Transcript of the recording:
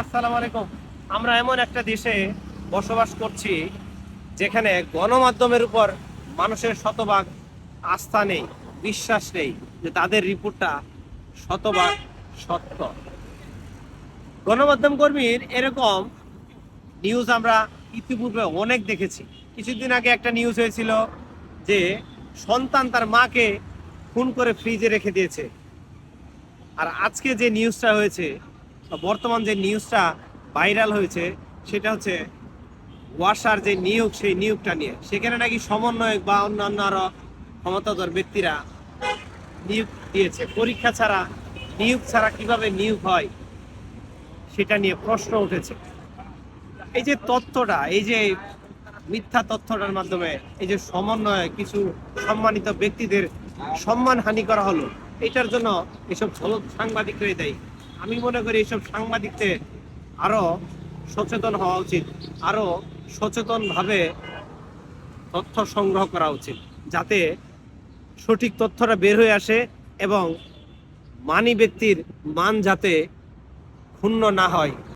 আসসালামু আলাইকুম। আমরা এমন একটা দেশে বসবাস করছি যেখানে গণমাধ্যমের উপর মানুষের শতভাগ আস্থা নেই, বিশ্বাস নেই যে তাদের রিপোর্টটা শতভাগ সত্য। গণমাধ্যম কর্মীর এরকম নিউজ আমরা ইতিপূর্বে অনেক দেখেছি। কিছুদিন আগে একটা নিউজ হয়েছিল যে সন্তান তার মাকে খুন করে ফ্রিজে রেখে দিয়েছে। আর আজকে যে নিউজটা হয়েছে, বর্তমান যে নিউজটা ভাইরাল হয়েছে, সেটা হচ্ছে ওয়াসার যে নিয়োগ, সেই নিয়োগটা নিয়ে সেখানে নাকি সমন্বয়ক বা অন্যান্য আরো ক্ষমতাধর ব্যক্তিরা নিয়োগ দিয়েছে। পরীক্ষা ছাড়া, নিয়োগ ছাড়া কিভাবে নিয়োগ হয় সেটা নিয়ে প্রশ্ন উঠেছে। এই যে তথ্যটা, এই যে মিথ্যা তথ্যটার মাধ্যমে এই যে সমন্বয়ে কিছু সম্মানিত ব্যক্তিদের সম্মানহানি করা হলো, এটার জন্য এসব সাংবাদিকরাই দায়ী। আমি মনে করি এইসব সাংবাদিকদের আরো সচেতন হওয়া উচিত, আরো সচেতনভাবে তথ্য সংগ্রহ করা উচিত, যাতে সঠিক তথ্যটা বের হয়ে আসে এবং মানি ব্যক্তির মান যাতে ক্ষুণ্ণ না হয়।